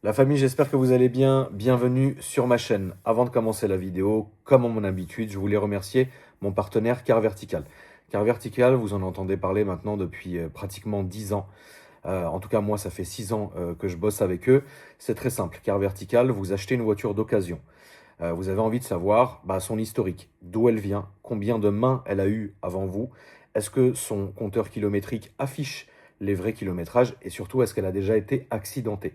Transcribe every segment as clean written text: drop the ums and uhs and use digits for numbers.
La famille, j'espère que vous allez bien. Bienvenue sur ma chaîne. Avant de commencer la vidéo, comme à mon habitude, je voulais remercier mon partenaire Car Vertical. Car Vertical, vous en entendez parler maintenant depuis pratiquement 10 ans. En tout cas, moi, ça fait 6 ans que je bosse avec eux. C'est très simple. Car Vertical, vous achetez une voiture d'occasion. Vous avez envie de savoir son historique, d'où elle vient, combien de mains elle a eu avant vous, est-ce que son compteur kilométrique affiche les vrais kilométrages et surtout, est-ce qu'elle a déjà été accidentée.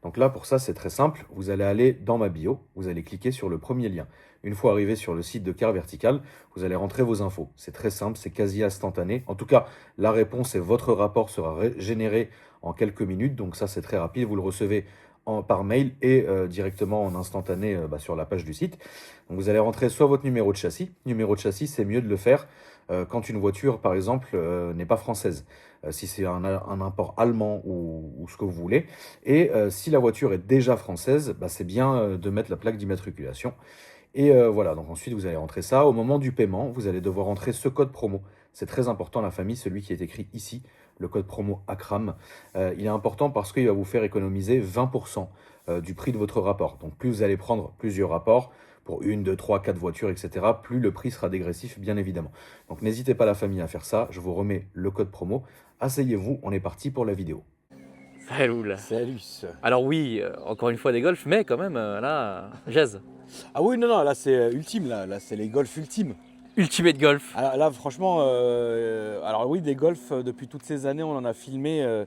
Donc là, pour ça, c'est très simple. Vous allez aller dans ma bio, vous allez cliquer sur le premier lien. Une fois arrivé sur le site de Car Vertical, vous allez rentrer vos infos. C'est très simple, c'est quasi instantané. En tout cas, la réponse et votre rapport sera généré en quelques minutes. Donc ça, c'est très rapide. Vous le recevez par mail et directement en instantané sur la page du site. Donc vous allez rentrer soit votre numéro de châssis. Numéro de châssis, c'est mieux de le faire quand une voiture, par exemple, n'est pas française. Si c'est un import allemand ou ce que vous voulez. Et si la voiture est déjà française, c'est bien de mettre la plaque d'immatriculation. Et voilà, donc ensuite vous allez rentrer ça. Au moment du paiement, vous allez devoir rentrer ce code promo. C'est très important, la famille, celui qui est écrit ici, le code promo ACRAM. Il est important parce qu'il va vous faire économiser 20% du prix de votre rapport. Donc plus vous allez prendre plusieurs rapports, pour une, deux, trois, quatre voitures, etc., plus le prix sera dégressif, bien évidemment. Donc n'hésitez pas la famille à faire ça. Je vous remets le code promo. Asseyez-vous, on est parti pour la vidéo. Salut. Salut. Alors oui, encore une fois des golfs, mais quand même, là, jazz. Ah oui, non, là c'est ultime, là c'est les golfs ultimes. Ultimate Golf. Ah, là franchement, alors oui, des golfs, depuis toutes ces années, on en a filmé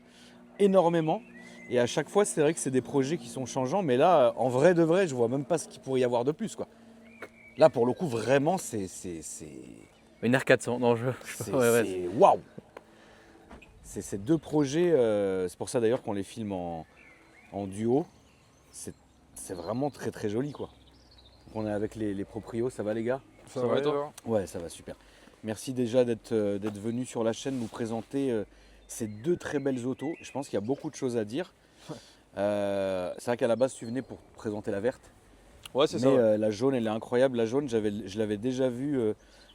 énormément. Et à chaque fois, c'est vrai que c'est des projets qui sont changeants, mais là, en vrai de vrai, je vois même pas ce qu'il pourrait y avoir de plus, quoi. Là, pour le coup, vraiment, c'est Une R400, non, je... waouh. C'est ces deux projets, c'est pour ça d'ailleurs qu'on les filme en duo. C'est vraiment très très joli, quoi. Donc on est avec les proprios, ça va les gars? Ça va toi? Ouais, ça va super. Merci déjà d'être venu sur la chaîne nous présenter ces deux très belles autos. Je pense qu'il y a beaucoup de choses à dire. C'est vrai qu'à la base tu venais pour présenter la verte. Ouais, c'est Mais ça. Ouais. la jaune, elle est incroyable. La jaune, je l'avais déjà vue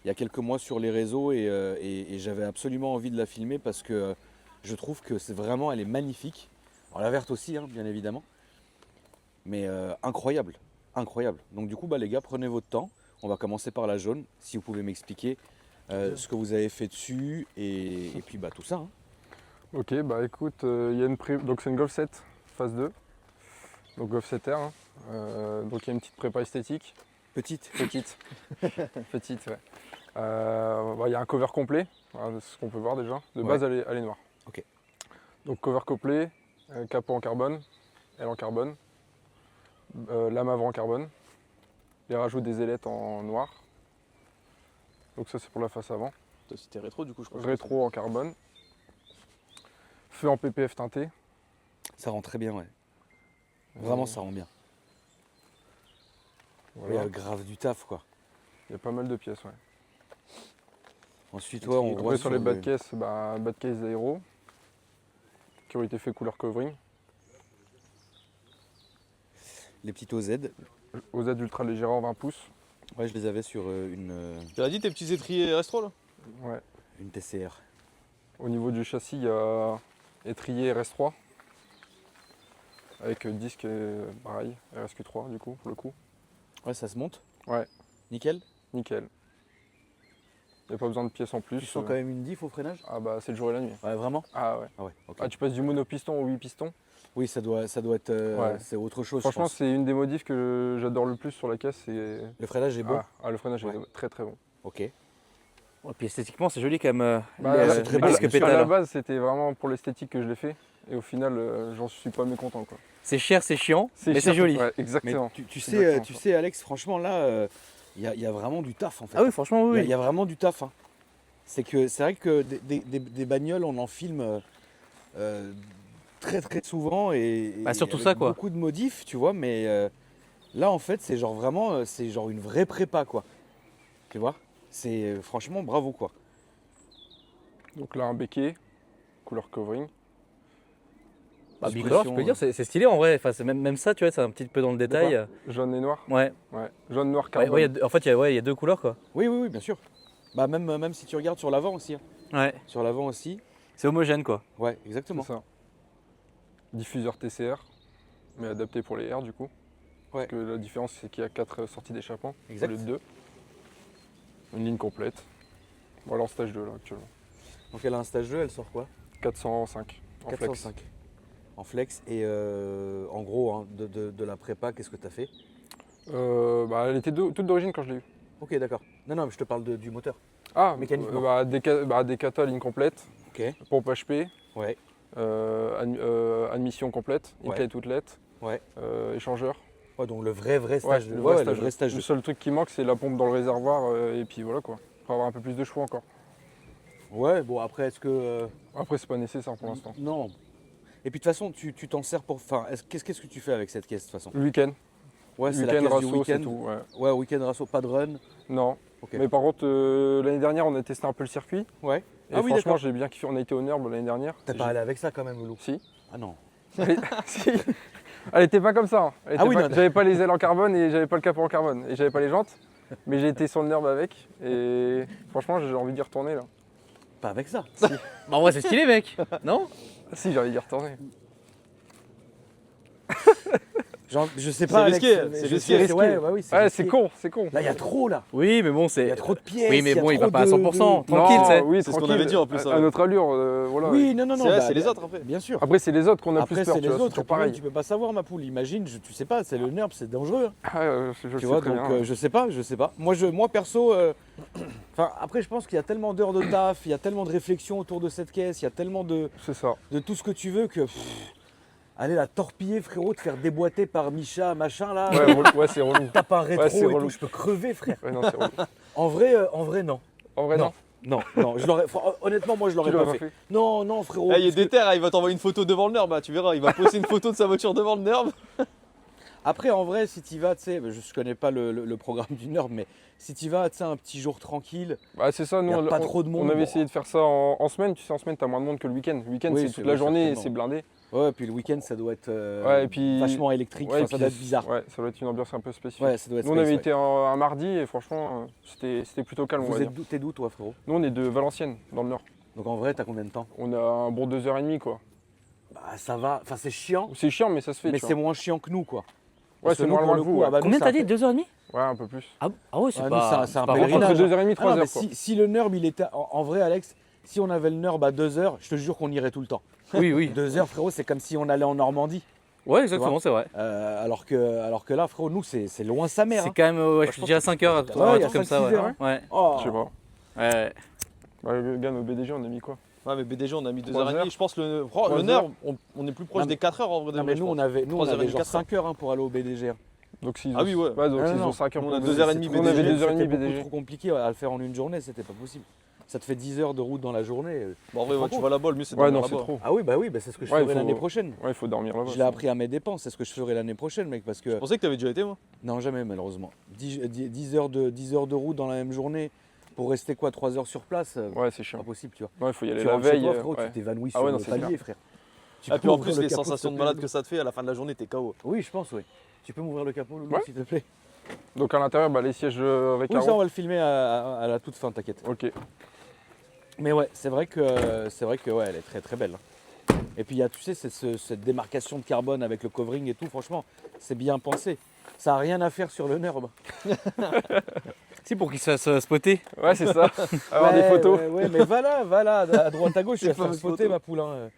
il y a quelques mois sur les réseaux et j'avais absolument envie de la filmer parce que je trouve que c'est vraiment, elle est magnifique. Alors la verte aussi, hein, bien évidemment. Mais incroyable, incroyable. Donc du coup, les gars, prenez votre temps. On va commencer par la jaune. Si vous pouvez m'expliquer ce que vous avez fait dessus et puis tout ça, hein. Ok, bah écoute, il y a donc c'est une Golf 7 phase 2, donc Golf 7R, hein. Donc il y a une petite prépa esthétique. Petite. Petite. Petite, ouais. Il y a un cover complet, voilà, c'est ce qu'on peut voir déjà. De base, elle est noire. Ok. Donc cover complet, capot en carbone, aile en carbone, lame avant en carbone. Les rajouts des ailettes en noir. Donc ça c'est pour la face avant. C'était rétro du coup je crois. Rétro en carbone. Feu en PPF teinté. Ça rend très bien, ouais. Vraiment, ça rend bien. Voilà. Il y a grave du taf, quoi. Il y a pas mal de pièces, ouais. Ensuite, ouais, on Après voit sur les bas de caisse, bas de caisse d'aéro qui ont été fait couleur covering. les petites OZ. OZ ultra légère en 20 pouces. Ouais, je les avais sur Tu l'as dit tes petits étriers RS3 là? Ouais. une TCR. Au niveau du châssis, il y a étrier RS3 avec disque pareil, RSQ3 du coup, pour le coup. Ouais, ça se monte. Ouais. Nickel. Nickel. Il n'y a pas besoin de pièces en plus. Tu sens quand même une diff au freinage? Ah bah c'est le jour et la nuit. Ouais, vraiment? Ah ouais. Ah ouais, ok. Ah tu passes du monopiston au 8 pistons. Oui, ça doit être. Ouais. C'est autre chose. Franchement, je pense. c'est une des modifs que j'adore le plus sur la caisse. Le freinage est bon. Le freinage Ouais. est très très bon. Ok. Et puis esthétiquement, c'est joli quand même. c'est très beau, disque bien sûr. À pétale. la base, c'était vraiment pour l'esthétique que je l'ai fait. Et au final, j'en suis pas mécontent, quoi. C'est cher, c'est chiant, mais cher, c'est joli. Ouais, Mais exactement. tu Exactement sais, Alex, franchement, là, il y a vraiment du taf en fait. Ah oui, franchement, Il oui. y a vraiment du taf, hein. C'est vrai que des bagnoles, on en filme très très souvent et surtout avec ça, quoi. beaucoup de modifs, tu vois, mais là en fait c'est genre vraiment c'est genre une vraie prépa, quoi. Tu vois, c'est franchement bravo, quoi. Donc là, un béquet, couleur covering. Bicolore, je peux dire, c'est stylé en vrai. Enfin, c'est même ça, tu vois, c'est un petit peu dans le détail. Jaune et noir. Ouais. Ouais. Jaune, noir, Ouais, carbone. en fait, il y a deux couleurs, quoi. Oui, bien sûr. Même si tu regardes sur l'avant aussi, hein. Ouais. Sur l'avant aussi. C'est homogène, quoi. Ouais, C'est exactement. ça. Diffuseur TCR. mais adapté pour les airs du coup. Ouais. Parce que la différence c'est qu'il y a 4 sorties d'échappement Exact. au lieu de 2. Une ligne complète. Bon, alors stage 2 là actuellement. Donc elle a un stage 2, elle sort quoi? 405 en flex. 405. En flex. Et en gros, hein, de la prépa, qu'est-ce que tu as fait? Bah, elle était toute d'origine quand je l'ai eue. Ok, d'accord. Non, non, mais je te parle du moteur. Ah, Mécaniquement. des kata ligne complète, Ok. pompe HP, Ouais. admission complète, Ouais. inlet outlet, Ouais. échangeur. Ouais, donc le vrai stage. le Ouais, vrai le stage. vrai stage. Le seul truc qui manque c'est la pompe dans le réservoir et puis voilà quoi. Pour avoir un peu plus de chevaux encore. Ouais, bon après, est-ce que... Après c'est pas nécessaire pour l'instant. Non. Et puis de toute façon, tu t'en sers pour... Enfin, qu'est-ce que tu fais avec cette caisse de toute façon? Le week-end. Ouais, c'est la Week-end, caisse du rasso, c'est week-end. tout. Ouais. Ouais, week-end rasso, pas de run. Non. Ok. Mais par contre, l'année dernière, on a testé un peu le circuit. Ouais. Et Ah oui, franchement, d'accord. j'ai bien kiffé. On a été au NURB l'année dernière. T'as pas allé avec ça quand même, Loulou? Si. Ah non. Si. Elle était pas comme ça. Hein. Ah oui, non. J'avais pas les ailes en carbone et j'avais pas le capot en carbone. Et j'avais pas les jantes. Mais j'ai été sur le NURB avec. Et franchement, j'ai envie d'y retourner là. Pas avec ça. Bah en vrai c'est stylé mec, non? Si, j'ai envie d'y retourner. Genre, je sais pas. C'est Alex, risqué, c'est je risqué. sais, ouais, oui, Ouais, risqué. c'est con, c'est con. Là, il y a trop là. Oui mais bon Il c'est... y a trop de pièces. Oui mais bon il va trop pas à 100%, de- tranquille Non, tu sais. oui, C'est ce qu'on tranquille. avait dit en plus, À ouais. notre allure, voilà. Oui, non, non, non. C'est vrai, bah, c'est les autres après. Bien sûr. Après, c'est les autres qu'on a Après, plus peur. c'est Tu les vois, autres. c'est toujours et puis même, pareil. tu peux pas savoir, ma poule. Imagine, tu sais pas, c'est le NURB, c'est dangereux. Hein. Ah, je le Tu sais vois, très donc bien. je sais pas, je sais pas. Moi perso, enfin après je pense qu'il y a tellement d'heures de taf, il y a tellement de réflexion autour de cette caisse, il y a tellement de C'est ça. tout ce que tu veux que aller la torpiller frérot, te faire déboîter par Micha machin là, Ouais, c'est relou. tape un rétro Ouais, c'est et relou. tout, je peux crever frère. Ouais, non, c'est relou. En vrai non. En vrai, non. Non, honnêtement moi je Tu l'aurais pas l'aurais fait. fait. Non frérot. Eh, il est parce que- déter, hein, il va t'envoyer une photo devant le NURB, bah, tu verras, il va poster une photo de sa voiture devant le NURB. Après en vrai si tu vas, tu sais, je connais pas le programme du NURB, mais si tu vas, tu sais un petit jour tranquille, Bah, c'est ça, nous, y a on, pas on- trop de monde, on avait bon. essayé de faire ça en semaine. Tu sais, en semaine, t'as moins de monde que le week-end. Le week-end, Oui, c'est c'est toute la vrai, journée et certainement. c'est blindé. ouais, puis le week-end ça doit être Ouais, et puis- vachement électrique, Ouais, enfin, et ça puis doit être bizarre. Ouais, ça doit être une ambiance un peu spécifique. Ouais, ça doit être Nous, on avait space, été un mardi et franchement, c'était plutôt calme, on va Vous dire. êtes t'es d'où toi frérot? Nous, on est de Valenciennes, dans le Nord. Donc en vrai t'as combien de temps? On a un bon 2h30, quoi. Bah ça va, enfin c'est chiant, C'est chiant, mais ça se fait. mais tu c'est vois. moins chiant que nous quoi. Ouais, Parce c'est que moins nous, loin pour que le vous. coup, ouais. ah bah, nous, Combien c'est t'as un dit? peu- 2h30? Ouais, un peu plus. Ah ouais c'est Ah, nous, pas... c'est un pas pèlerinage. beaucoup. Entre 2h30 et Ah non, 3h, mais quoi. si le NURB il était en vrai Alex, si on avait le NURB à 2h, je te jure qu'on irait tout le temps. Oui 2h frérot, c'est comme si on allait en Normandie. Ouais exactement c'est vrai. Alors que là frérot, nous c'est loin sa mère. C'est Hein. quand même, ouais, je je pense dirais que- 5 heures, Ouais, un il y a truc comme ça 5-6 ouais. heures, hein. Ouais. Oh. Je sais pas. Ouais. Bah, le gars, nos BDG, on a mis quoi? Ouais, mais BDG, on a mis 3 2h30. heures. Je pense le Trois NURB, on est plus proche Non, des 4 heures en vrai. de Non vrai, mais je nous on pense. avait 3h30, genre 4 heures. 5 heures hein, pour aller au BDG. hein. Donc, s'ils Ah oui, ouais. donc Non, s'ils non. ont 5 heures On pour a le 2h30 BDG. BDG. On avait C'était 2h30 beaucoup BDG. trop compliqué à le faire en une journée, c'était pas possible. Ça te fait 10 heures de route dans la journée. Bon, en vrai, ouais, tu vas là-bas, le mieux c'est de Ouais, dormir non, c'est là-bas. trop. Ah oui, bah c'est ce que je Ouais, ferai il faut- l'année prochaine. Ouais, il faut dormir là-bas. Je l'ai appris à mes dépenses, c'est ce que je ferai l'année prochaine, mec, parce que... Je pensais que t'avais déjà été, moi. Non, jamais, malheureusement. 10 heures de route dans la même journée pour rester quoi, 3 heures sur place, Ouais, c'est pas chiant. possible, tu vois. Ouais, il faut y aller Tu la rentres chez veille. toi, frérot, ouais. tu t'évanouis Ah sur ouais, non, le c'est palier, frère. Tu Et peux puis en ouvrir plus, le les capot, sensations s'il de te plaît, malade que ça te fait, à la fin de la journée, t'es KO. Oui, je pense, oui. Tu peux m'ouvrir le capot, Loulou, Ouais. s'il te plaît? Donc, à l'intérieur, bah, les sièges avec Oui, ça, on va le filmer à la toute fin, t'inquiète. Ok. Mais ouais, c'est vrai que ouais, elle est très très belle. Et puis il y a, tu sais, cette démarcation de carbone avec le covering et tout, franchement, c'est bien pensé. Ça a rien à faire sur le NURB. C'est pour qu'il se fasse spotter. Ouais, c'est ça. Avoir des Ouais, photos. Ouais, mais va là, à droite à gauche, tu vas faire fameuses spotter photos. ma poule. Hein.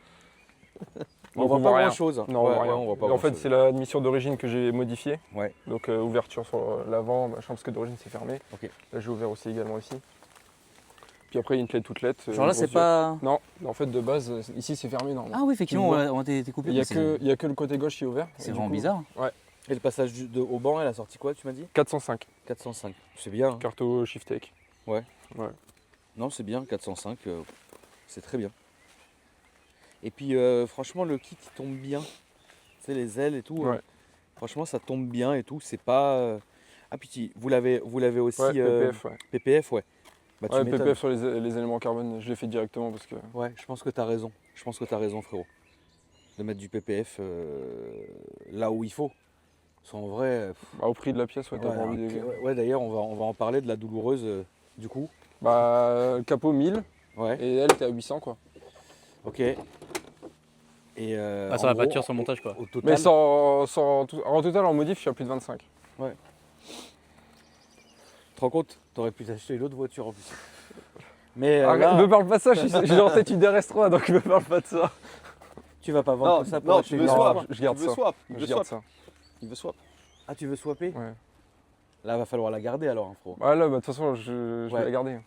On Donc, voit on pas voit rien. grand chose. Non, on voit rien. on voit pas En fait, grand-chose. c'est l'admission d'origine que j'ai modifiée. Ouais. Donc, ouverture sur l'avant, machin, parce que d'origine, c'est fermé. Ok. Là, j'ai ouvert aussi également ici. Puis après, une clé toute lettre. Genre là c'est pas... Non, en fait, de base, ici, c'est fermé normalement. Ah oui effectivement Tu le on a été coupé. Il n'y a, mais il y a que le côté gauche qui est ouvert. c'est Et du vraiment coup, bizarre. Et le passage au banc, elle a sorti quoi, tu m'as dit? 405, 405. C'est bien. hein. carto Shift Tech. Non, c'est bien, 405. C'est très bien. Et puis, franchement, le kit, il tombe bien. Tu sais, les ailes et tout. Ouais. Franchement, ça tombe bien et tout. C'est pas... Ah, puis vous l'avez aussi... Ouais, PPF, ouais. PPF, ouais. Bah, tu Ouais, m'étonnes. PPF sur les éléments carbone, je l'ai fait directement parce que. Ouais, je pense que tu as raison. Je pense que tu as raison, frérot. De mettre du PPF là où il faut. Parce qu'en vrai... Bah, au prix de la pièce, ouais, t'as ouais, pas envie de. ouais, d'ailleurs, on va en parler de la douloureuse, du coup. Bah, le capot 1000 Ouais, et elle, t'es à 800 quoi. ok. Et Ah, ça en va pas gros, tuer sur le montage quoi. Au total, Mais en total, en modif, je suis à plus de 25. tu te rends compte, t'aurais pu t'acheter une autre voiture en plus. Mais là, Me parle pas de ça, j'ai en tête une DRS3, donc me parle pas de ça. tu vas pas vendre Non, tout ça pour non, acheter tu une veux Non, swap. voiture. je garde Tu veux ça. swap. Je Il veut garde swap. ça. Il veut swap. Ah, tu veux swapper? Ouais. Là, va falloir la garder alors, hein, frérot. Ouais, là, bah, de toute façon, je Ouais. vais la garder. Pour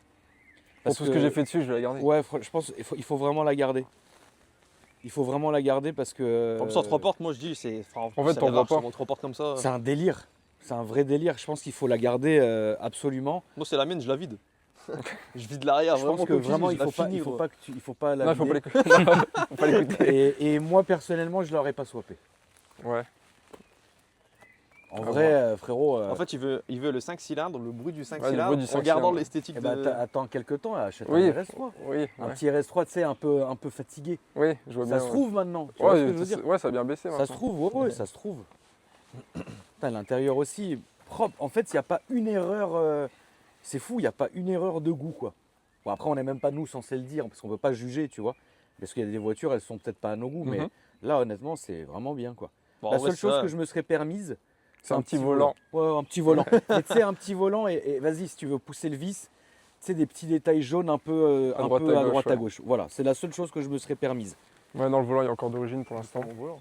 Parce tout ce que j'ai fait dessus, je vais la garder. Ouais, je pense qu'il faut vraiment la garder. Il faut vraiment la garder parce que. En plus, en 3 portes, moi je dis, c'est. En fait, t'en vois pas. En 3 portes comme ça. C'est un délire. C'est un vrai délire. Je pense qu'il faut la garder absolument. Moi, c'est la mienne, je la vide. Je vide l'arrière, Je vraiment. pense que comme tu dis, vraiment, je il la faut pas, finis, il faut gros. pas que il faut pas la Non, il faut pas vider. l'écouter. Faut pas l'écouter. Et moi, personnellement, je l'aurais pas swappé. Ouais. En À vrai, frérot. En fait, il veut le 5 cylindres, le bruit du 5 Ouais, le cylindres, bruit du en 5 gardant cylindres. l'esthétique eh ben, de. attends quelques temps, achète Oui. un RS3. Oui, Un ouais. petit RS3, tu sais, un peu fatigué. Oui, je vois bien. Ça se trouve maintenant. Tu Ouais, vois ce que je veux dire ouais, ça a bien baissé Ça se maintenant. trouve, ouais, ça se trouve. Putain, l'intérieur aussi, propre. En fait, il n'y a pas une erreur. C'est fou, il n'y a pas une erreur de goût, quoi. Bon, après, on n'est même pas nous censés le dire, parce qu'on ne peut pas juger, tu vois. Parce qu'il y a des voitures, elles sont peut-être pas à nos goûts, mais Mhm. là, honnêtement, c'est vraiment bien, quoi. Bon, en La vrai, seule chose ça- que je me serais permise, C'est un petit volant. Ouais, un petit volant. Mais tu sais, un petit volant, et vas-y, si tu veux pousser le vis, tu sais, des petits détails jaunes un peu, À un droite, peu à à gauche, droite, à ouais. gauche. Voilà, c'est la seule chose que je me serais permise. Ouais, dans le volant, il y a encore d'origine pour l'instant. Bon, voilà.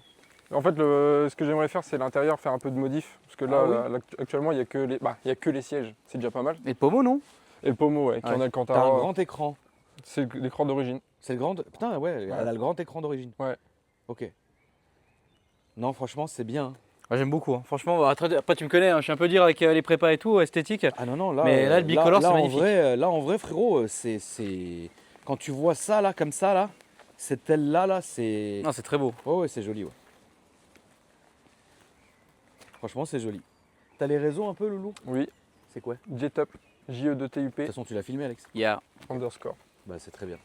En fait, ce que j'aimerais faire, c'est l'intérieur, faire un peu de modif. Parce que là, Ah actuellement, il n'y a, il y a que les sièges. C'est déjà pas mal. Et le pommeau non? Et le pommeau, ouais, qui Ouais. en a le T'as un Cantara. grand écran. C'est l'écran d'origine. C'est le grand. Putain, ouais, elle a le grand écran d'origine. Ouais. Ok. Non, franchement, c'est bien. Ouais, j'aime beaucoup. Hein. Franchement, après tu me connais, hein, je suis un peu dur avec les prépas et tout, esthétique. Ah non, non, là. Mais là, le bicolore, c'est magnifique. Là, en vrai, frérot, c'est. Quand tu vois ça, là, comme ça, là, cette aile-là, là, c'est. Non, c'est très beau. Ouais, c'est joli, ouais. Franchement, c'est joli. T'as les réseaux un peu, Loulou? Oui, C'est quoi? De J-Top, JE2TUP, toute façon, tu l'as filmé, Alex? Yeah. underscore. Bah, c'est très bien.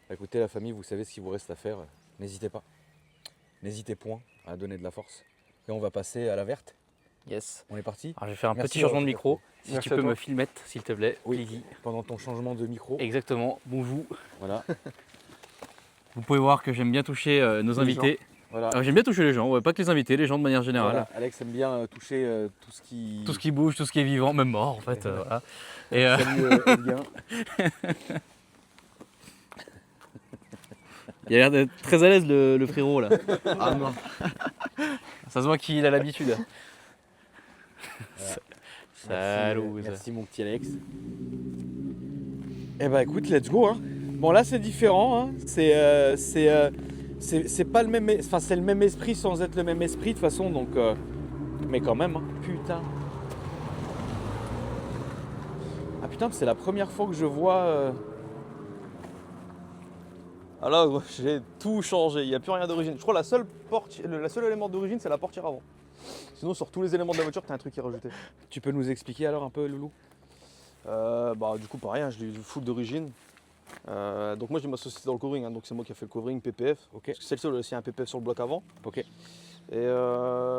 Bah, écoutez, la famille, vous savez ce qu'il vous reste à faire. N'hésitez pas. N'hésitez point à donner de la force. Et on va passer à la verte. Yes. On est parti? Alors, je vais faire un Merci, petit changement de Roger. micro. Si Merci tu à peux toi. me filmer, s'il te plaît. Oui. Please. Pendant ton changement de micro. Exactement. Bonjour. Voilà. Vous pouvez voir que j'aime bien toucher nos Les invités. Voilà. J'aime bien toucher les gens, ouais, pas que les invités, les gens de manière générale. Voilà. Alex aime bien toucher tout ce qui. Tout ce qui bouge, tout ce qui est vivant, même mort en fait. Voilà. Et Salut Edguin. il a l'air d'être très à l'aise le frérot là. Ah non. Ça se voit qu'il a l'habitude. Salut. Merci mon petit Alex. Eh ben écoute, let's go. Hein. Bon là c'est différent. Hein. C'est pas le même, enfin c'est le même esprit sans être le même esprit de toute façon. Donc, mais quand même. Hein. Putain. Ah putain, c'est la première fois que je vois. Ah là, ouais, j'ai tout changé, il n'y a plus rien d'origine. Je crois que la seule élément d'origine, c'est la portière avant. Sinon, sur tous les éléments de la voiture, tu as un truc qui est rajouté. Tu peux nous expliquer alors un peu, Loulou? Du coup, pareil, hein, je l'ai eu full d'origine. Donc moi j'ai ma société dans le covering, hein, donc c'est moi qui ai fait le covering PPF. Ok. Parce que c'est le seul aussi un PPF sur le bloc avant. Ok. Et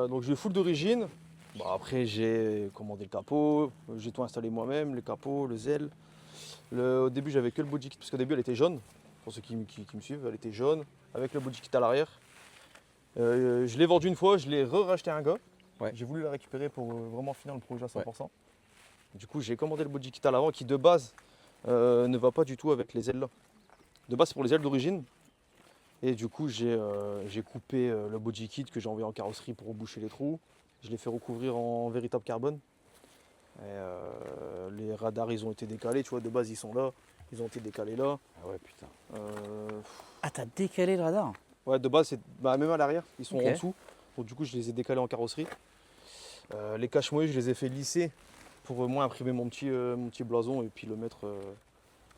donc j'ai eu full d'origine. Bon, après j'ai commandé le capot, j'ai tout installé moi-même, le capot, le zèle. Au début j'avais que le body kit, parce qu'au début elle était jaune, pour ceux qui me suivent, elle était jaune, avec le body kit à l'arrière. Je l'ai vendu une fois, je l'ai racheté à un gars. Ouais. J'ai voulu la récupérer pour vraiment finir le projet à 100%. Du coup j'ai commandé le body kit à l'avant qui de base ne va pas du tout avec les ailes là. De base c'est pour les ailes d'origine. Et du coup j'ai coupé le body kit que j'ai envoyé en carrosserie pour reboucher les trous. Je l'ai fait recouvrir en véritable carbone. Et les radars ils ont été décalés, tu vois, de base ils sont là. Ils ont été décalés là. Ah ouais putain. Ah t'as décalé le radar? Ouais, de base c'est même à l'arrière, ils sont Ok. en dessous. Donc du coup je les ai décalés en carrosserie. Les cache-moyeux je les ai fait lisser pour moi imprimer mon petit blason et puis le mettre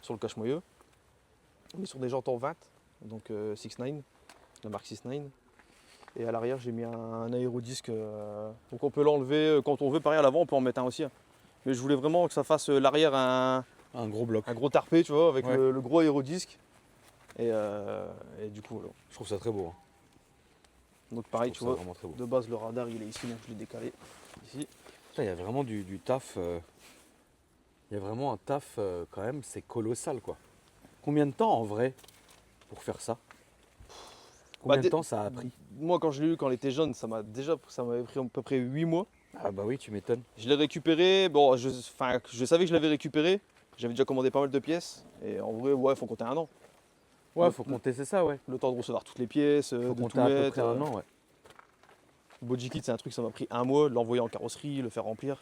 sur le cache-moyeu. On est sur des jantes en 20, donc 6.9, la marque 6.9. Et à l'arrière j'ai mis un aérodisque, donc on peut l'enlever quand on veut, pareil à l'avant on peut en mettre un aussi. Hein. Mais je voulais vraiment que ça fasse l'arrière un Un gros bloc. gros tarpé, tu vois, avec Ouais. le gros aérodisque. Et du coup, voilà. Je trouve ça très beau. Hein. Donc Je pareil, trouve tu ça vois, vraiment très beau. de base le radar il est ici, donc je l'ai décalé ici. Putain, il y a vraiment du taf. Il y a vraiment un taf quand même, c'est colossal quoi. Combien de temps en vrai pour faire ça? Combien Bah, de temps ça a pris? Moi, quand je l'ai eu, quand elle était jeune, ça m'avait pris à peu près 8 mois. Ah bah oui, tu m'étonnes. Je l'ai récupéré, bon, je savais que je l'avais récupéré. J'avais déjà commandé pas mal de pièces. Et en vrai, ouais, faut compter un an. Ouais, faut compter, c'est ça, ouais. Le temps de recevoir toutes les pièces, Faut de tout compter à peu mettre. près un an, ouais. Le body kit, c'est un truc, ça m'a pris un mois, de l'envoyer en carrosserie, le faire remplir.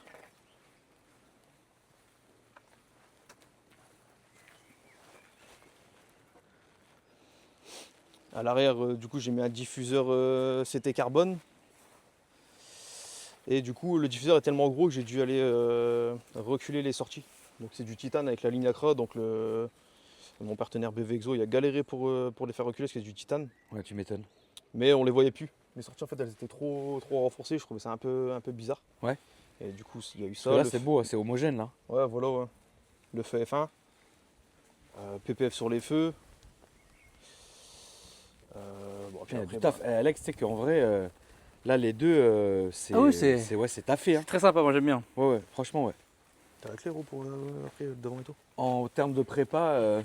À l'arrière, du coup, j'ai mis un diffuseur CT carbone. Et du coup, le diffuseur est tellement gros que j'ai dû aller reculer les sorties. Donc c'est du titane avec la ligne Acra. Donc mon partenaire BVXO, il a galéré pour les faire reculer parce que c'est du titane. Ouais, tu m'étonnes. Mais on les voyait plus. Les sorties, en fait, elles étaient trop renforcées. Je trouvais ça un peu bizarre. Ouais. Et du coup, il y a eu Parce ça. que là, le c'est beau, c'est homogène, là. Ouais, voilà, ouais. Le feu F1. PPF sur les feux. Bon, puis Il y a après, du taf. Eh, Alex, tu sais qu'en vrai, là, les deux, c'est Ah oui, c'est- ouais, c'est taffé. Hein. Très sympa, moi j'aime bien. Ouais, ouais, franchement, ouais. t'as la clé, gros, pour après, devant et tout. En termes de prépa,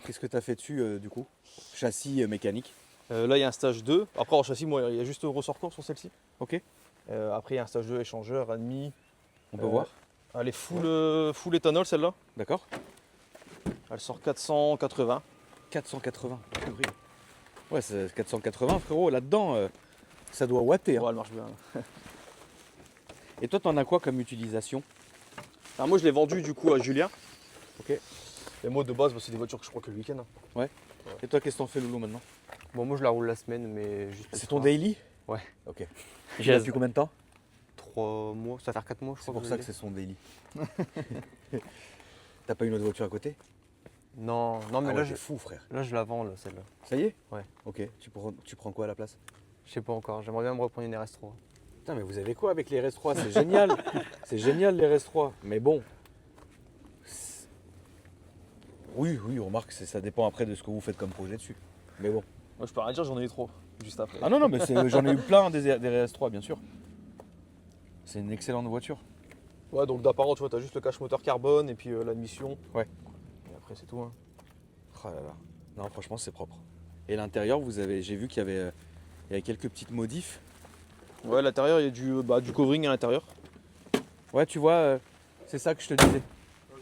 qu'est-ce que tu as fait dessus, du coup? Châssis mécanique. Là, il y a un stage 2. Après, en châssis, moi, il y a juste ressortoir sur celle-ci. Ok. Après, il y a un stage 2 échangeur, admis. On peut voir. Elle est full éthanol, celle-là. D'accord. Elle sort 480. 480. purée. Ouais, c'est 480, frérot. Là-dedans, ça doit watter. Hein. Ouais, elle marche bien. Et toi, t'en as quoi comme utilisation? Alors, moi, je l'ai vendu, du coup, à Julien. Ok. Et moi, de base, bah, c'est des voitures que je crois que le week-end. Hein. Et toi, qu'est-ce que t'en fais, Loulou, maintenant? Bon, moi je la roule la semaine, mais juste. C'est ton daily? Ouais. Ok. J'ai Tu l'as depuis combien de temps? 3 mois, ça va faire 4 mois, je C'est crois. pour que ça je que l'ai. c'est son daily. T'as pas une autre voiture à côté? Non, non, mais Ah là, ouais, je, t'es fou, frère. là je la vends, là, celle-là. Ça y est? Ouais. Ok. Tu prends quoi à la place? Je sais pas encore, j'aimerais bien me reprendre une RS3. Putain, mais vous avez quoi avec les RS3? C'est génial. C'est génial, les RS3. Mais bon. Oui, oui, remarque, ça dépend après de ce que vous faites comme projet dessus. Mais bon. Moi, je peux rien dire, j'en ai eu trop. Juste après. Ah non, non, mais j'en ai eu plein des RS3, bien sûr. C'est une excellente voiture. Ouais, donc d'apparent, tu vois, t'as juste le cache moteur carbone et puis l'admission. Ouais. Et après, c'est tout. Hein. Oh là là. Non, franchement, c'est propre. Et l'intérieur, j'ai vu qu'il y avait quelques petites modifs. Ouais, à l'intérieur, il y a du covering à l'intérieur. Ouais, tu vois, c'est ça que je te disais.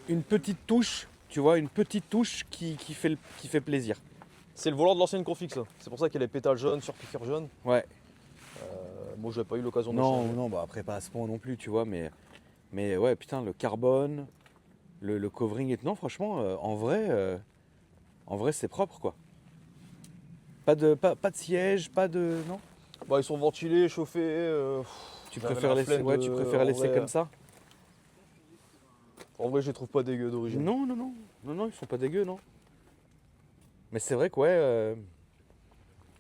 Une petite touche, tu vois, une petite touche qui fait plaisir. C'est le volant de l'ancienne config, ça. C'est pour ça qu'il y a les pétales jaunes, surpiqueurs jaunes. Ouais. Moi, je n'ai pas eu l'occasion de Non, changer. non, bah après pas à ce point non plus, tu vois, mais ouais, putain, le carbone, le covering et non, franchement, en vrai, c'est propre, quoi. Pas de siège, pas de, non. Bah, ils sont ventilés, chauffés. Tu j'avais préfères la laisser, flemme ouais, de- tu préfères en laisser vrai, comme ça? En vrai, je les trouve pas dégueux d'origine. Non, non, non, non, non, ils sont pas dégueux, non. Mais c'est vrai que ouais.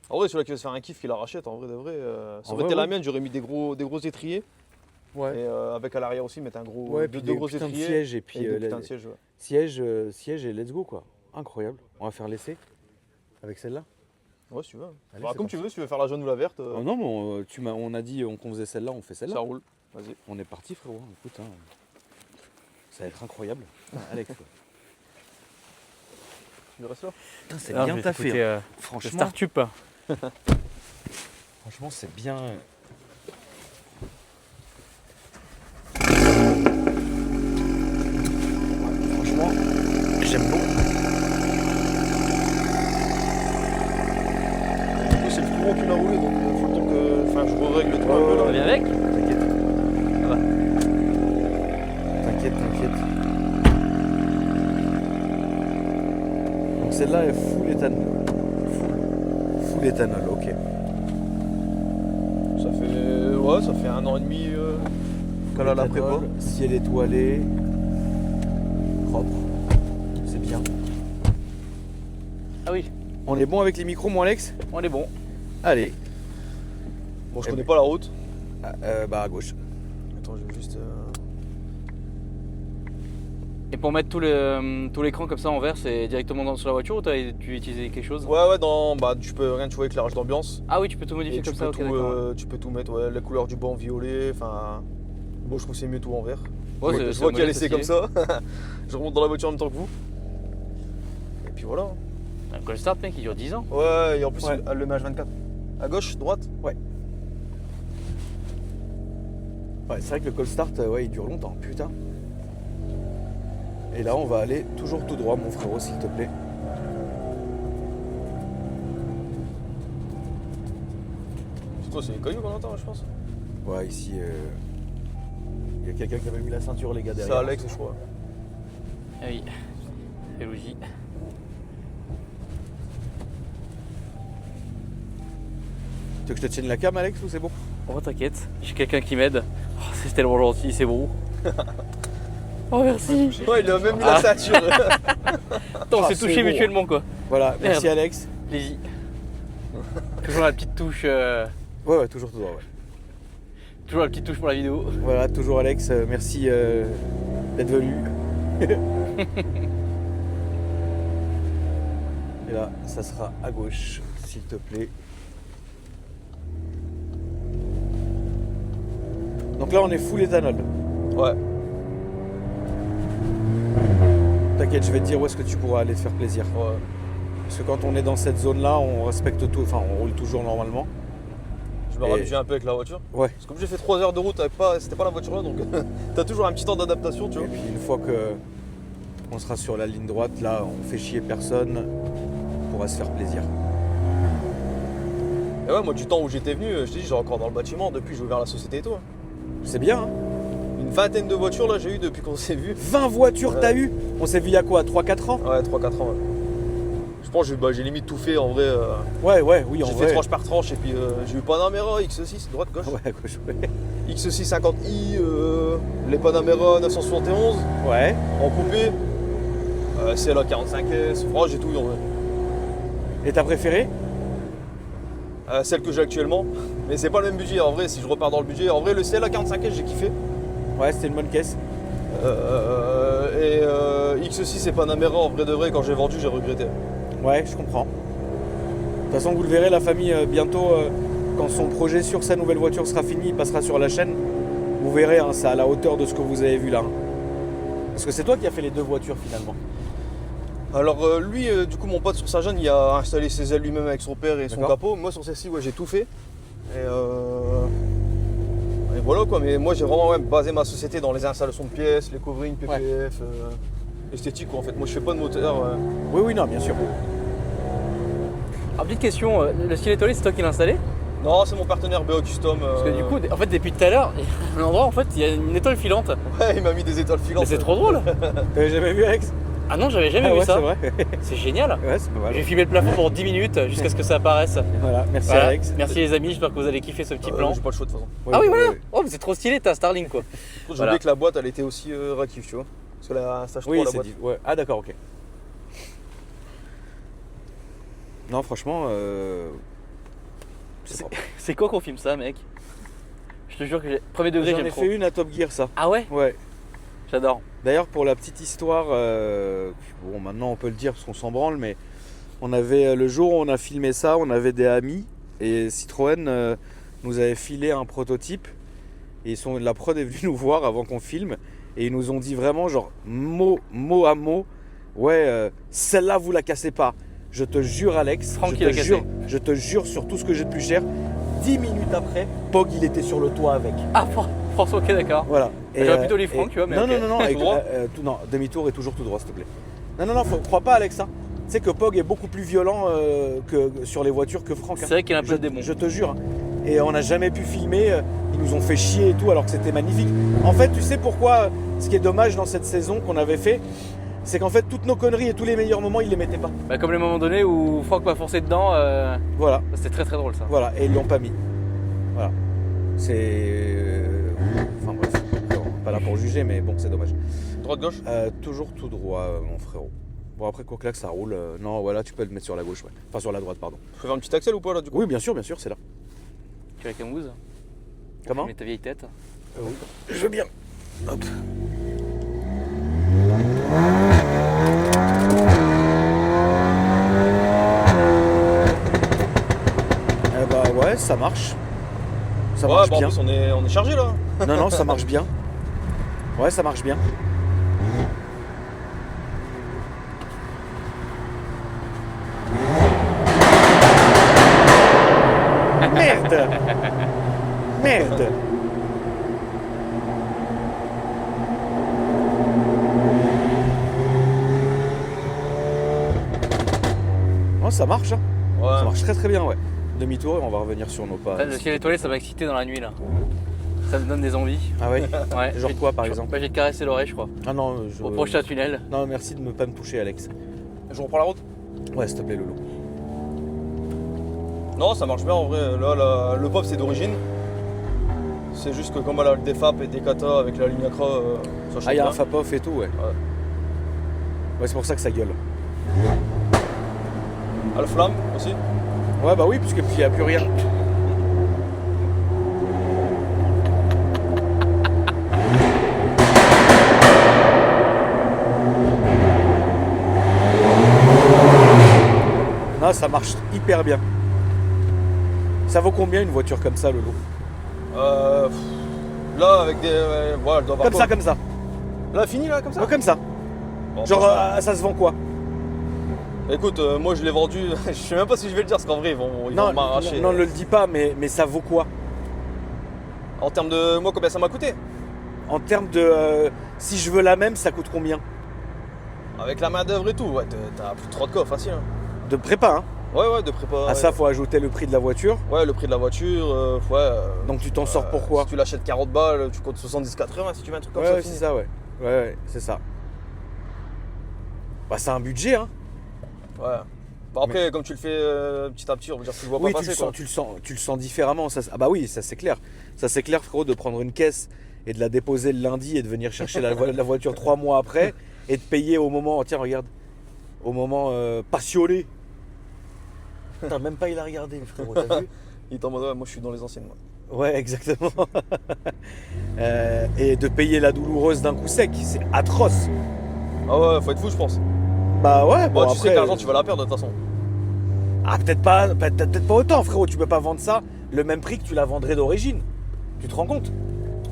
En vrai, celui-là qui veut se faire un kiff, qu'il la rachète. En vrai, de vrai. Ça En aurait vrai, été la ouais. mienne, j'aurais mis des gros étriers. Ouais. Et avec à l'arrière aussi, mettre un gros, Ouais, deux puis des gros putains de étriers. sièges et puis Et des la- putains de sièges, ouais. siège et let's go, quoi. Incroyable. On va faire l'essai avec celle-là. Ouais, si tu veux. Allez, Bah, c'est comme tu veux, si tu veux faire la jaune ou la verte, Oh non, mais on a dit qu'on faisait celle-là, on fait celle-là. ça roule. Vas-y. On est parti, frérot. Écoute, hein, ça va être incroyable. Alex, quoi. Tu restes là. Putain, c'est Alors, bien je vais taffé. écouter, Hein. le Franchement, Startup. franchement, c'est bien. Franchement, j'aime beaucoup. Moi, c'est le frérot qui l'a roulé, donc faut le temps que. Enfin, je règle le truc un peu Ça là. vient avec? T'inquiète. Ça va. T'inquiète. Donc celle-là est full éthanol. Full éthanol, ok. Ça fait 1 an et demi qu'elle a la prépa. Éthanol, ciel étoilé. Propre. C'est bien. Ah oui, On est bon avec les micros, mon Alex? on est bon. Allez. Bon, je Eh connais ben. pas la route. Bah à gauche. Attends, je vais juste. Et pour mettre tout l'écran comme ça en vert, c'est directement sur la voiture ou tu utilisé quelque chose? Ouais, tu peux rien, tu vois, éclairage d'ambiance. Ah oui, tu peux tout modifier Et comme ça, ok, d'accord. tu peux tout mettre, ouais, la couleur du banc violet, enfin. Bon, je trouve que c'est mieux tout en vert. Ouais, je c'est vois un qu'il y a modèle laissé comme stylé. ça. Je remonte dans la voiture en même temps que vous. Et puis voilà. Un Cold Start, mec, il dure 10 ans. Ouais, et en plus, Ouais. elle le met H24. À gauche, droite? Ouais, c'est vrai que le cold start, ouais, il dure longtemps, putain. Et là, on va aller toujours tout droit, mon frérot, s'il te plaît. C'est quoi, c'est les cailloux qu'on entend, je pense? Ouais, ici, il y a quelqu'un qui avait mis la ceinture, les gars, C'est derrière. Alex, je crois. Ah oui, c'est logique. Tu veux que je te tienne la cam, Alex, ou c'est bon? Oh, t'inquiète, j'ai quelqu'un qui m'aide. Oh, c'est tellement gentil, c'est bon. Oh, merci. Ouais, il a même mis la ceinture. Attends, on Ah, s'est c'est touché bon. mutuellement, quoi. Voilà, merci Merde. Alex. Plaisir. Toujours la petite touche. Ouais, toujours tout droit, ouais. Toujours la petite touche pour la vidéo. Voilà, toujours Alex, merci d'être venu. Et là, ça sera à gauche, s'il te plaît. Donc là, on est full éthanol. Ouais. T'inquiète, je vais te dire où est-ce que tu pourras aller te faire plaisir. Ouais. Parce que quand on est dans cette zone-là, on respecte tout, enfin, on roule toujours normalement. Je me Et- réhabitue un peu avec la voiture. Ouais. Parce que comme j'ai fait 3 heures de route, c'était pas la voiture là, donc t'as toujours un petit temps d'adaptation, tu Et vois. puis une fois que on sera sur la ligne droite, là, on fait chier personne, on pourra se faire plaisir. Et ouais, moi, du temps où j'étais venu, je t'ai dit, j'ai encore dans le bâtiment, depuis j'ai ouvert la société et tout. Hein. C'est bien, hein? Une vingtaine de voitures là, j'ai eu depuis qu'on s'est vu. 20 voitures t'as eu? On s'est vu il y a quoi? 3-4 ans? Ouais, 3-4 ans. Ouais. Je pense que j'ai limite tout fait en vrai. Ouais, oui, en J'ai vrai. fait tranche par tranche et puis j'ai eu Panamera X6, droite, gauche. Ouais, gauche, ouais. X6 50i, les Panamera 971 Ouais. en coupé. CLA 45S, franchement j'ai tout eu en vrai. Et t'as préféré? Celle que j'ai actuellement. Mais c'est pas le même budget en vrai, si je repars dans le budget. En vrai, le CLA 45S j'ai kiffé. Ouais, c'était une bonne caisse. X6 et Panamera en vrai de vrai, quand j'ai vendu, j'ai regretté. Ouais, je comprends. De toute façon, vous le verrez, la famille, bientôt, quand son projet sur sa nouvelle voiture sera fini, il passera sur la chaîne. Vous verrez, hein, c'est à la hauteur de ce que vous avez vu là. Hein. Parce que c'est toi qui as fait les deux voitures finalement. Alors lui, du coup mon pote sur sa jeune, il a installé ses ailes lui-même avec son père et son D'accord. capot. Moi sur celle-ci, ouais, j'ai tout fait. Et voilà quoi, mais moi j'ai vraiment basé ma société dans les installations de pièces, les coverings, PPF, esthétique quoi en fait. Moi je fais pas de moteur. Oui, non, bien sûr. Alors, petite question, le stylet étoilé, c'est toi qui l'as installé? Non, c'est mon partenaire BO Custom. Parce que du coup, en fait, depuis tout à l'heure, il y a un endroit, en fait, il y a une étoile filante. Ouais, il m'a mis des étoiles Mais filantes. c'est trop drôle. T'avais jamais vu Alex? Ah non, j'avais jamais Ah vu ouais, ça. c'est vrai. C'est génial. Ouais, c'est pas mal. J'ai filmé le plafond pendant 10 minutes jusqu'à ce que ça apparaisse. Voilà, merci Voilà. Alex. Merci les amis, j'espère que vous allez kiffer ce petit plan. J'ai pas le choix de toute façon. Ouais, Ah oui, ouais, voilà. ouais. Oh, mais c'est trop stylé, t'as Starlink quoi. J'ai Voilà. oublié que la boîte elle était aussi réactive, tu vois. Parce que la stage 3 Oui, la c'est boîte. ouais. Ah d'accord, ok. Non, franchement, c'est propre. C'est quoi qu'on filme ça, mec? Je te jure que premier degré, J'en j'aime ai trop. fait une à Top Gear, ça. Ah ouais? Ouais. J'adore. D'ailleurs, pour la petite histoire, bon, maintenant on peut le dire parce qu'on s'en branle, mais on avait le jour où on a filmé ça, on avait des amis et Citroën nous avait filé un prototype et la prod est venue nous voir avant qu'on filme et ils nous ont dit vraiment genre mot à mot, ouais, celle-là vous la cassez pas. Je te jure Alex, Franck, il l'a cassé. je te jure sur tout ce que j'ai de plus cher. 10 minutes après, Pog il était sur le toit avec. Ah, François, ok, d'accord. Voilà. J'aurais plutôt les Franck, tu vois, mais non, ok. non, Tout droit non, demi-tour et toujours tout droit, s'il te plaît. Non, crois pas, Alex. Hein. Tu sais que Pog est beaucoup plus violent que sur les voitures que Franck. C'est vrai qu'il a un peu de démon. Je te jure. Hein. Et on n'a jamais pu filmer. Ils nous ont fait chier et tout, alors que c'était magnifique. En fait, tu sais pourquoi ce qui est dommage dans cette saison qu'on avait fait, c'est qu'en fait, toutes nos conneries et tous les meilleurs moments, ils les mettaient pas. Bah, comme les moments donnés où Franck m'a foncé dedans, Voilà, c'était très très drôle ça. voilà. Et ils l'ont pas mis. Voilà. C'est. Enfin bref, pas là pour juger, mais bon, c'est dommage. Droite gauche. Toujours tout droit, mon frérot. Bon, après, quoi que là, que ça roule. Non, voilà, tu peux le mettre sur la gauche, ouais. Enfin, sur la droite, pardon. Je peux faire un petit axel ou pas là du coup? Oui, bien sûr, c'est là. Tu es avec un mousse? Comment? Mets ta vieille tête. Oui. Je veux bien. Hop. Eh bah ouais, ça marche. Ça marche bah, en bien. plus, on est chargé là. Non, ça marche bien. Ouais, ça marche bien. Merde. Merde. Oh, ça marche, hein. Ouais. Ça marche très très bien, ouais. Demi-tour et on va revenir sur nos pas. Le ciel étoilé, ça m'a excité dans la nuit là. Ça me donne des envies. Ah ouais. Ouais. Genre quoi par exemple? Bah, j'ai caressé l'oreille, je crois. Ah non, Au prochain tunnel. Non, merci de ne pas me toucher, Alex. Je reprends la route. Ouais, s'il te plaît, Lolo. Non, ça marche bien en vrai. Là, le pop c'est d'origine. C'est juste que comme elle a le défap et des kata avec la ligne accra, ça change Ah, il y a bien. un fap-off et tout, ouais. Ouais, c'est pour ça que ça gueule. Ah, le flamme aussi. Ouais, bah oui, puisque puis il n'y a plus rien. Non, ça marche hyper bien. Ça vaut combien une voiture comme ça, Lolo? Là, avec des. Voilà, elle doit avoir Comme ça, comme ça. Là, fini là, comme ça. Ouais, comme ça. Bon, Genre, franchement, ça se vend quoi? écoute, moi je l'ai vendu. Je sais même pas si je vais le dire, parce qu'en vrai, ils vont m'arracher. non, ne le dis pas, mais ça vaut quoi? En termes de. Moi, combien ça m'a coûté? En termes de. Si je veux la même, ça coûte combien? Avec la main-d'œuvre et tout, ouais, t'as plus de 3 de coffre, facile. Hein. De prépa, hein? Ouais, de prépa. À ouais. ça, faut ajouter le prix de la voiture. Ouais, le prix de la voiture, ouais. Donc tu t'en sors pourquoi? Si tu l'achètes 40 balles, tu comptes 70-80 si tu veux un truc comme Ouais, ça. ouais, fini. c'est ça, ouais. Ouais, c'est ça. Bah, c'est un budget, hein. Ouais. Bon, après, comme tu le fais petit à petit, on va dire que tu le vois Oui, pas tu passer. le, sens, tu le sens différemment. Ça, ah bah oui, ça c'est clair. Ça c'est clair, frérot, de prendre une caisse et de la déposer le lundi et de venir chercher la voiture 3 mois après et de payer au moment, tiens, regarde, au moment passionné. Putain, même pas il a regardé, le frérot, t'as vu? Il est en mode, ouais, moi je suis dans les anciennes. Moi. Ouais, exactement. Et de payer la douloureuse d'un coup sec, c'est atroce. Ah ouais, faut être fou, je pense. Bah ouais, bon, Bon, tu après, sais que l'argent, tu vas la perdre de toute façon. Ah, peut-être pas autant, frérot. Tu peux pas vendre ça le même prix que tu la vendrais d'origine. Tu te rends compte?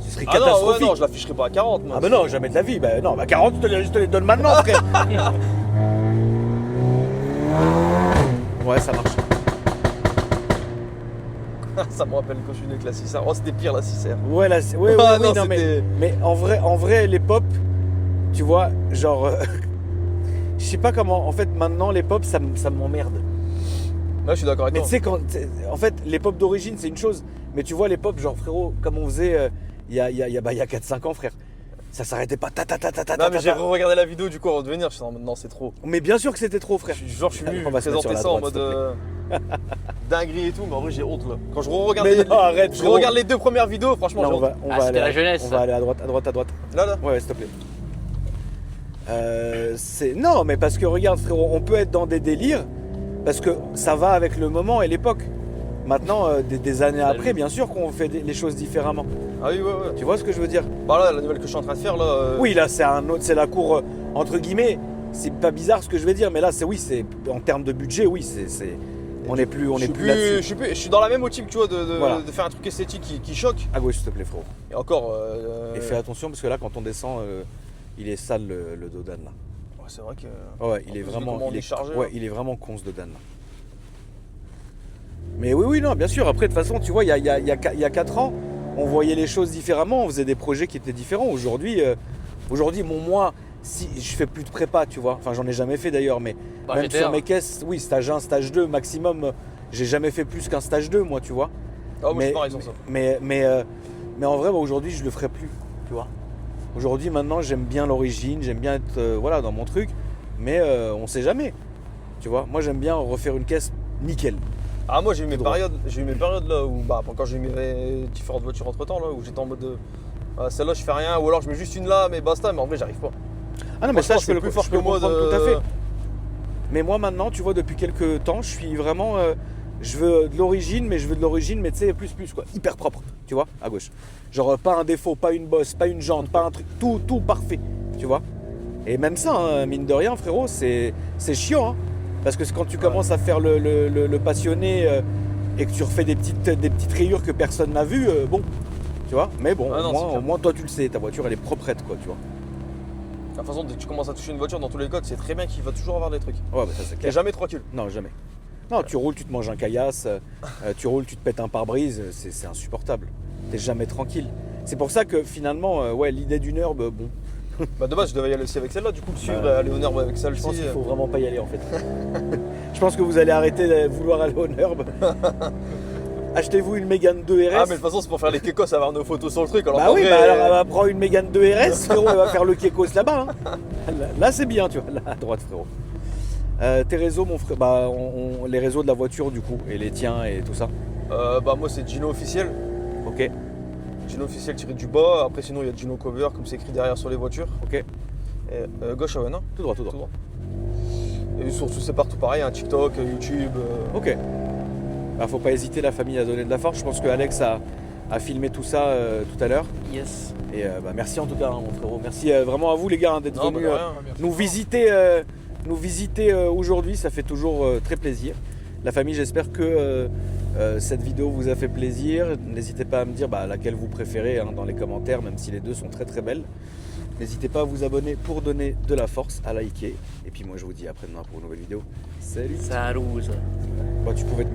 Ce serait Ah non, ouais, catastrophique. non, je l'afficherai pas à 40. Moi. Ah bah non, jamais de la vie. Bah non, bah 40, je te les donne maintenant, frère. Ouais, ça marche. Ça me rappelle quand je suis venu avec la 6R. Oh, c'était pire la 6R. Ouais, là, ouais, Ah oui, non, non, c'était- mais en vrai, les pop, tu vois, genre, je sais pas comment. En fait, maintenant, les pop, ça m'emmerde. Là, je suis d'accord avec Mais toi. tu sais, en fait, les pop d'origine, c'est une chose. Mais tu vois, les pop, genre, frérot, comme on faisait il y a 4-5 ans, frère. Ça s'arrêtait pas. Non, mais j'ai regardé la vidéo du coup avant de venir. Je suis en mode, non, c'est trop. Mais bien sûr que c'était trop, frère. Je suis venu On va se mettre présenter sur ça la en droite, mode dinguerie et tout, mais en vrai, j'ai honte là. Quand je regarde Mais non, arrête, je frérot. regarde les 2 premières vidéos, franchement, Là, j'ai on honte. va, Ah, c'était la jeunesse, On va ça. aller à droite. Là. Ouais, s'il te plaît. Non, mais parce que regarde, frérot, on peut être dans des délires parce que ça va avec le moment et l'époque. Maintenant, des années après, bien sûr qu'on fait les choses différemment. Ah oui, ouais. Tu vois ce que je veux dire? Bah là, la nouvelle que je suis en train de faire là. Oui, là, c'est la cour entre guillemets. C'est pas bizarre ce que je vais dire, mais là, c'est en termes de budget, oui, on est plus là-dessus. Je suis dans la même optique, tu vois, Voilà. de faire un truc esthétique qui choque. À gauche, s'il te plaît, frérot. Et encore. Et fais attention parce que là, quand on descend, il est sale le Dodan là. Ouais, c'est vrai que. Ouais, il En est plus de vraiment, comment on est chargé, ouais, là. il est vraiment con ce Dodan là. Mais oui, non, bien sûr. Après, de toute façon, tu vois, il y a 4 ans, on voyait les choses différemment, on faisait des projets qui étaient différents. Aujourd'hui, moi, si je fais plus de prépa, tu vois. Enfin, j'en ai jamais fait d'ailleurs, mais Bah, même GTR. sur mes caisses, oui, stage 1, stage 2, maximum. J'ai jamais fait plus qu'un stage 2, moi, tu vois. Ah, moi, je suis pareil sur ça. Mais en vrai, bah, aujourd'hui, je le ferai plus, tu vois. Aujourd'hui, maintenant, j'aime bien l'origine, j'aime bien être voilà, dans mon truc, mais on sait jamais, tu vois. Moi, j'aime bien refaire une caisse nickel. Ah, moi, j'ai eu mes Tout droit. périodes là où, bah, quand j'ai eu mes différentes voitures entre temps, là, où j'étais en mode de. Celle-là, je fais rien, ou alors je mets juste une là, mais basta, mais en vrai, j'arrive pas. Ah non, mais ça, Franchement, je peux c'est le plus fort je peux que moi comprendre de- tout à fait. Mais moi, maintenant, tu vois, depuis quelques temps, je suis vraiment. Je veux de l'origine, mais tu sais, plus, quoi. Hyper propre, tu vois, à gauche. Genre, pas un défaut, pas une bosse, pas une jante, pas un truc, tout parfait, tu vois. Et même ça, hein, mine de rien, frérot, c'est chiant, hein. Parce que quand tu commences à faire le passionné et que tu refais des petites rayures que personne n'a vues, bon, tu vois. Mais bon, Ah non, c'est au clair. moins, toi, tu le sais, ta voiture, elle est proprette, quoi, tu vois. De toute façon, dès que tu commences à toucher une voiture, dans tous les cas, tu sais très bien qu'il va toujours avoir des trucs. Ouais, bah ça, c'est Il n'y a clair. jamais de recul. Non, jamais. Non, tu roules, tu te manges un caillasse, tu roules, tu te pètes un pare-brise, c'est insupportable. T'es jamais tranquille. C'est pour ça que finalement, ouais, l'idée d'une herbe, bon, Bah de base, je devais y aller aussi avec celle-là, du coup, le suivre et aller au Nerb avec je celle-ci. pense qu'il faut vraiment pas y aller en fait. Je pense que vous allez arrêter de vouloir aller au Nerb. Achetez-vous une Mégane 2 RS. Ah, mais de toute façon, c'est pour faire les kékos, avoir nos photos sur le truc. Alors Bah qu'en oui, vrai, bah alors elle va prendre une Mégane 2 RS, frérot, elle va faire le Kekos là-bas. Hein. Là c'est bien, tu vois, là à droite, frérot. Tes réseaux, mon frère, bah les réseaux de la voiture du coup, et les tiens et tout ça. bah moi, c'est Gino officiel. Ok, Gino officiel tiré du bas. Après, sinon, il y a Gino cover, comme c'est écrit derrière sur les voitures. ok, Et, gauche, ouais, non tout droit, tout Tout droit. droit. Et surtout, c'est partout pareil, hein, TikTok, YouTube. Ok. Bah, faut pas hésiter, la famille à donner de la force. Je pense que Alex a filmé tout ça tout à l'heure. Yes. Et bah, merci en tout cas, hein, mon frérot. Merci vraiment à vous les gars hein, d'être Non, bah, venus de rien. nous visiter aujourd'hui, ça fait toujours très plaisir. La famille, j'espère que cette vidéo vous a fait plaisir. N'hésitez pas à me dire laquelle vous préférez hein, dans les commentaires, même si les deux sont très très belles. N'hésitez pas à vous abonner pour donner de la force, à liker. Et puis moi je vous dis à après-demain pour une nouvelle vidéo. Salut. Salut. Bah, tu pouvais te mettre...